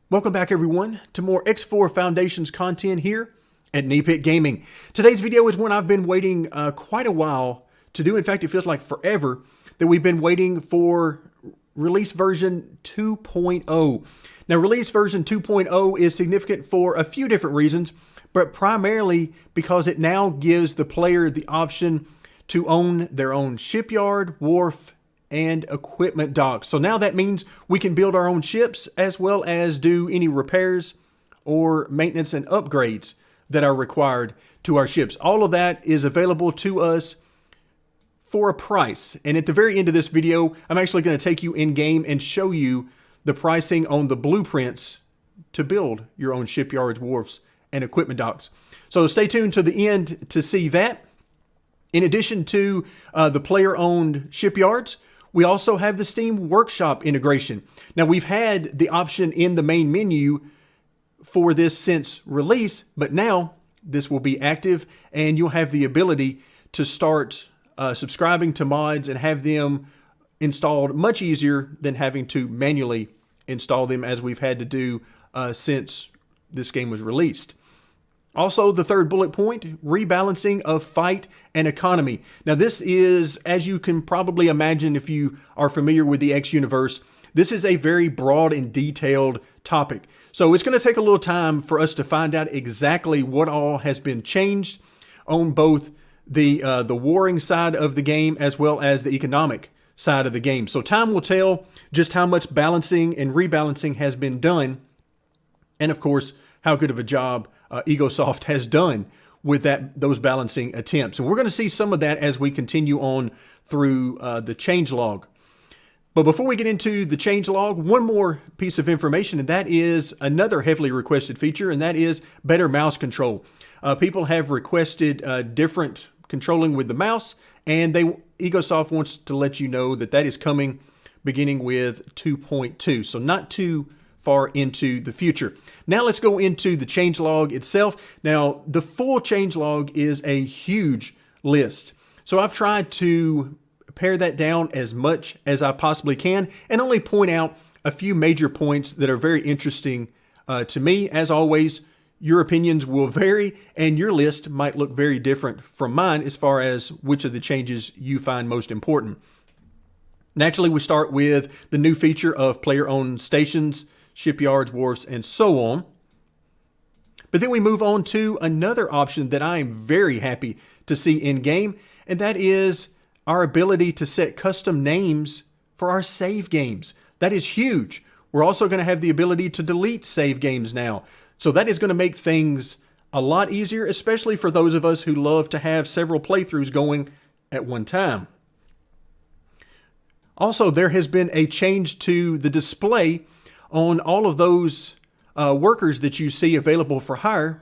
Welcome back everyone to more X4 Foundations content here at Kneepit Gaming. Today's video is one I've been waiting quite a while to do. In fact, it feels like forever that we've been waiting for release version 2.0. Now, release version 2.0 is significant for a few different reasons, but primarily because it now gives the player the option to own their own shipyard, wharf, and equipment docks. So now that means we can build our own ships as well as do any repairs or maintenance and upgrades that are required to our ships. All of that is available to us for a price. And at the very end of this video, I'm actually going to take you in game and show you the pricing on the blueprints to build your own shipyards, wharfs, and equipment docks. So stay tuned to the end to see that. In addition to the player-owned shipyards, we also have the Steam Workshop integration. Now, we've had the option in the main menu for this since release, but now this will be active and you'll have the ability to start subscribing to mods and have them installed much easier than having to manually install them as we've had to do since this game was released. Also, the third bullet point, rebalancing of fight and economy. Now, this is, as you can probably imagine if you are familiar with the X universe, this is a very broad and detailed topic. So it's going to take a little time for us to find out exactly what all has been changed on both the warring side of the game as well as the economic side of the game. So time will tell just how much balancing and rebalancing has been done, and of course, how good of a job Egosoft has done with those balancing attempts. And we're going to see some of that as we continue on through the changelog. But before we get into the changelog, one more piece of information, and that is another heavily requested feature, and that is better mouse control. People have requested different controlling with the mouse, and Egosoft wants to let you know that that is coming beginning with 2.2. So not too far into the future. Now let's go into the changelog itself. Now, the full changelog is a huge list. So I've tried to pare that down as much as I possibly can and only point out a few major points that are very interesting to me. As always, your opinions will vary and your list might look very different from mine as far as which of the changes you find most important. Naturally, we start with the new feature of player-owned stations, shipyards, wharfs, and so on. But then we move on to another option that I am very happy to see in game, and that is our ability to set custom names for our save games. That is huge. We're also going to have the ability to delete save games now. So that is going to make things a lot easier, especially for those of us who love to have several playthroughs going at one time. Also, there has been a change to the display on all of those workers that you see available for hire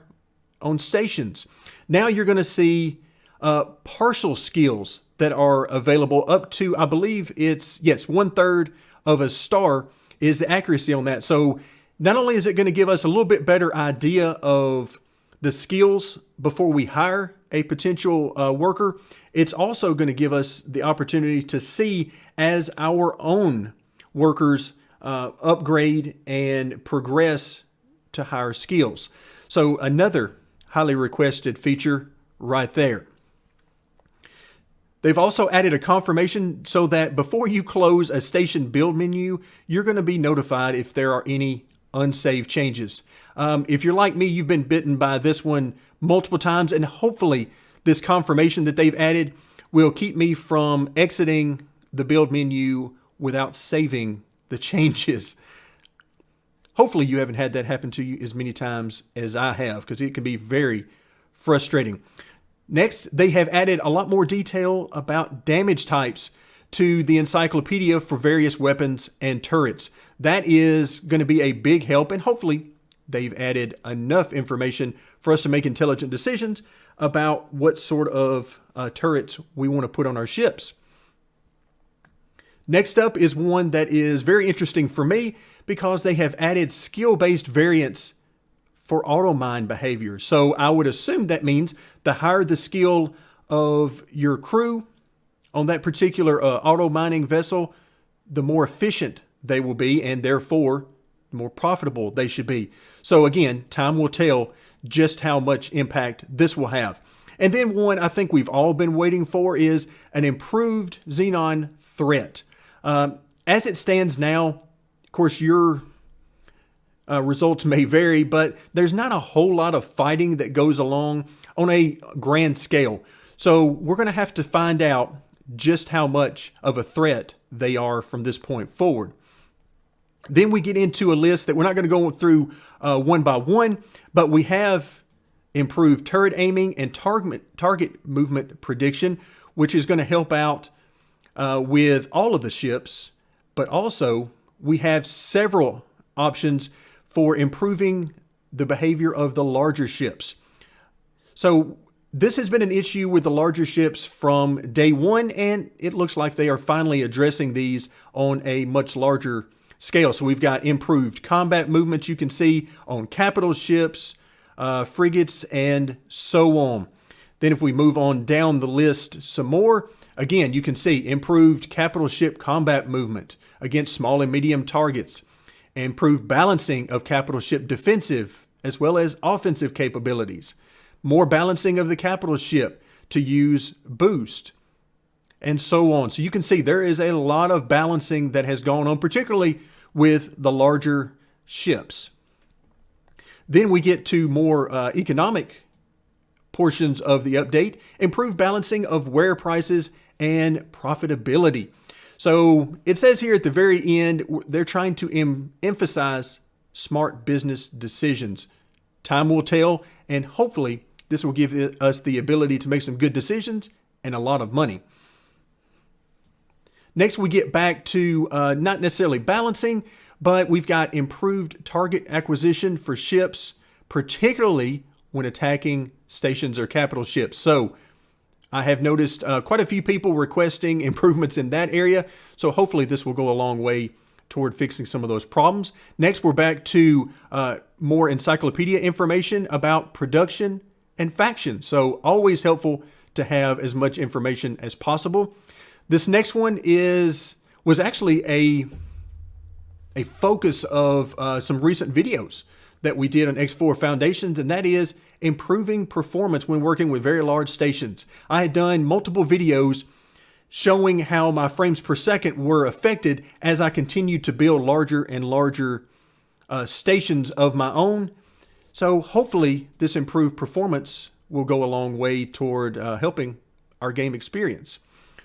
on stations. Now you're going to see partial skills that are available up to, I believe it's, yes, 1/3 of a star is the accuracy on that. So not only is it going to give us a little bit better idea of the skills before we hire a potential worker, it's also going to give us the opportunity to see as our own workers upgrade and progress to higher skills. So another highly requested feature right there. They've also added a confirmation so that before you close a station build menu, you're going to be notified if there are any unsaved changes. If you're like me, you've been bitten by this one multiple times, and hopefully this confirmation that they've added will keep me from exiting the build menu without saving the changes. Hopefully you haven't had that happen to you as many times as I have, because it can be very frustrating. Next, they have added a lot more detail about damage types to the encyclopedia for various weapons and turrets. That is going to be a big help, and hopefully they've added enough information for us to make intelligent decisions about what sort of turrets we want to put on our ships. Next up is one that is very interesting for me because they have added skill-based variants for auto mine behavior. So I would assume that means the higher the skill of your crew on that particular auto mining vessel, the more efficient they will be, and therefore more profitable they should be. So again, time will tell just how much impact this will have. And then one I think we've all been waiting for is an improved Xenon threat. As it stands now, of course, your results may vary, but there's not a whole lot of fighting that goes along on a grand scale. So we're going to have to find out just how much of a threat they are from this point forward. Then we get into a list that we're not going to go through one by one, but we have improved turret aiming and target movement prediction, which is going to help out with all of the ships. But also we have several options for improving the behavior of the larger ships. So this has been an issue with the larger ships from day one, and it looks like they are finally addressing these on a much larger scale. So we've got improved combat movements you can see on capital ships, frigates, and so on. Then if we move on down the list some more, again, you can see improved capital ship combat movement against small and medium targets, improved balancing of capital ship defensive as well as offensive capabilities, more balancing of the capital ship to use boost, and so on. So you can see there is a lot of balancing that has gone on, particularly with the larger ships. Then we get to more economic portions of the update, improved balancing of wear prices and profitability. So it says here at the very end, they're trying to emphasize smart business decisions. Time will tell, and hopefully this will give us the ability to make some good decisions and a lot of money. Next, we get back to not necessarily balancing, but we've got improved target acquisition for ships, particularly when attacking stations or capital ships. So I have noticed quite a few people requesting improvements in that area. So hopefully this will go a long way toward fixing some of those problems. Next, we're back to more encyclopedia information about production and faction. So always helpful to have as much information as possible. This next one was actually a focus of some recent videos that we did on X4 Foundations, and that is improving performance when working with very large stations. I had done multiple videos showing how my frames per second were affected as I continued to build larger and larger stations of my own. So hopefully this improved performance will go a long way toward helping our game experience.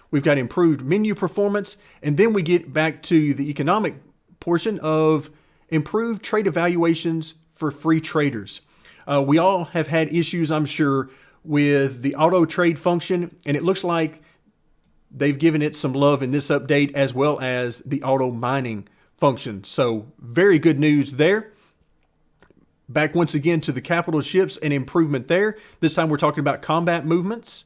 We've got improved menu performance, and then we get back to the economic portion of improved trade evaluations for free traders. We all have had issues, I'm sure, with the auto trade function, and it looks like they've given it some love in this update, as well as the auto mining function. So very good news there. Back once again to the capital ships and improvement there. This time we're talking about combat movements.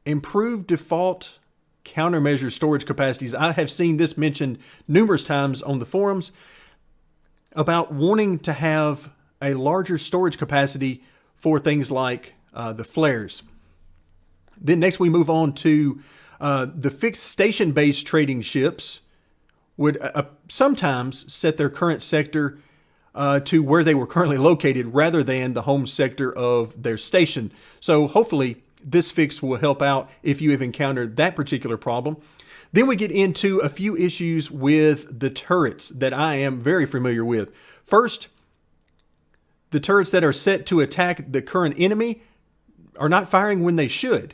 Improved default countermeasure storage capacities. I have seen this mentioned numerous times on the forums about wanting to have a larger storage capacity for things like the flares. Then next we move on to the fixed station-based trading ships would sometimes set their current sector to where they were currently located rather than the home sector of their station. So hopefully this fix will help out if you have encountered that particular problem. Then we get into a few issues with the turrets that I am very familiar with. First, the turrets that are set to attack the current enemy are not firing when they should.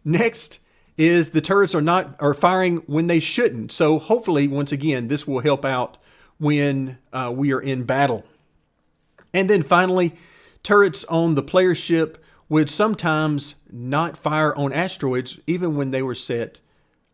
Next is the turrets are firing when they shouldn't. So hopefully, once again, this will help out when we are in battle. And then finally, turrets on the player ship would sometimes not fire on asteroids even when they were set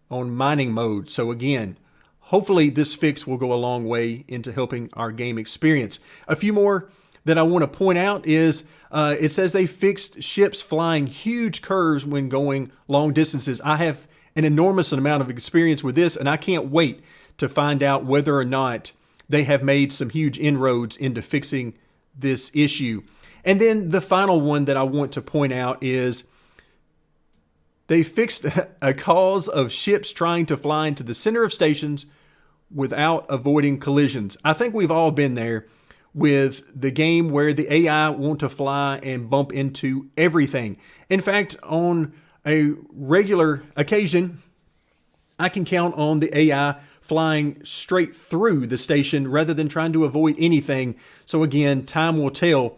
on mining mode. So again, hopefully this fix will go a long way into helping our game experience. A few more that I want to point out is it says they fixed ships flying huge curves when going long distances. I have an enormous amount of experience with this, and I can't wait to find out whether or not they have made some huge inroads into fixing this issue. And then the final one that I want to point out is they fixed a cause of ships trying to fly into the center of stations without avoiding collisions. I think we've all been there with the game where the AI want to fly and bump into everything. In fact, on a regular occasion, I can count on the AI flying straight through the station rather than trying to avoid anything. So again, time will tell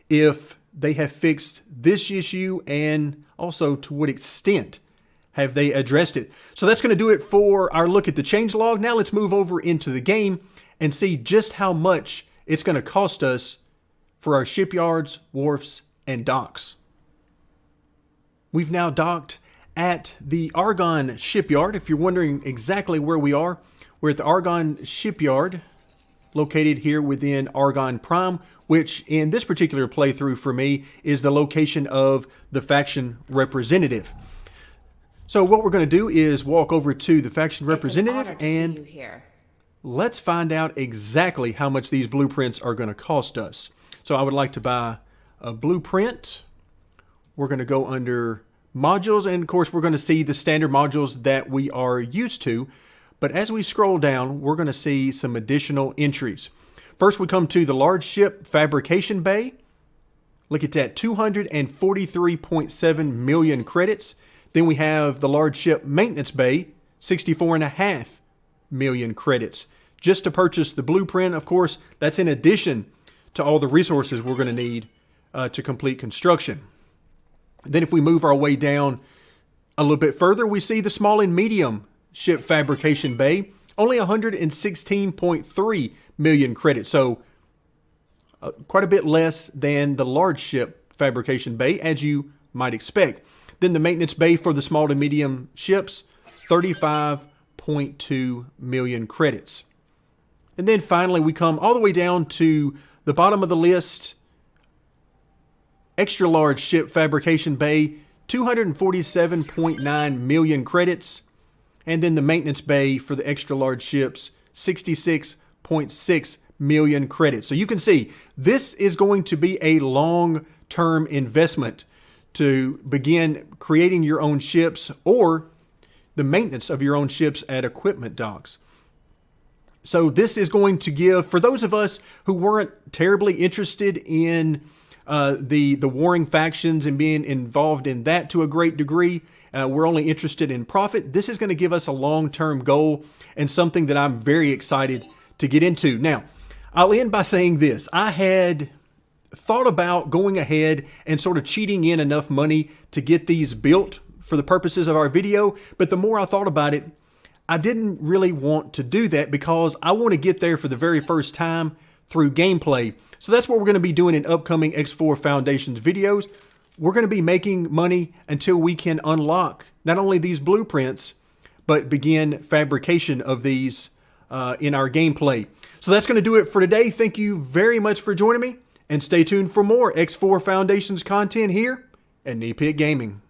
if they have fixed this issue and also to what extent have they addressed it. So that's going to do it for our look at the changelog. Now let's move over into the game and see just how much it's going to cost us for our shipyards, wharfs, and docks. We've now docked at the Argonne Shipyard. If you're wondering exactly where we are, we're at the Argonne Shipyard, located here within Argonne Prime, which in this particular playthrough for me is the location of the faction representative. So what we're going to do is walk over to the faction representative and let's find out exactly how much these blueprints are going to cost us. So I would like to buy a blueprint. We're going to go under modules, and of course we're going to see the standard modules that we are used to. But as we scroll down, we're going to see some additional entries. First, we come to the large ship fabrication bay. Look at that, 243.7 million credits. Then we have the large ship maintenance bay, 64.5 million credits. Just to purchase the blueprint, of course, that's in addition to all the resources we're going to need to complete construction. Then if we move our way down a little bit further, we see the small and medium ship fabrication bay, only 116.3 million credits. So quite a bit less than the large ship fabrication bay, as you might expect. Then the maintenance bay for the small to medium ships, 35.2 million credits. And then finally, we come all the way down to the bottom of the list, extra large ship fabrication bay, 247.9 million credits. And then the maintenance bay for the extra large ships, 66.6 million credits. So you can see this is going to be a long-term investment to begin creating your own ships or the maintenance of your own ships at equipment docks. So this is going to give, for those of us who weren't terribly interested in the warring factions and being involved in that to a great degree, we're only interested in profit. This is going to give us a long-term goal and something that I'm very excited to get into. Now, I'll end by saying this. I had thought about going ahead and sort of cheating in enough money to get these built for the purposes of our video, but the more I thought about it, I didn't really want to do that because I want to get there for the very first time through gameplay. So that's what we're going to be doing in upcoming X4 Foundations videos. We're going to be making money until we can unlock not only these blueprints, but begin fabrication of these in our gameplay. So that's going to do it for today. Thank you very much for joining me, and stay tuned for more X4 Foundations content here at Knee Pit Gaming.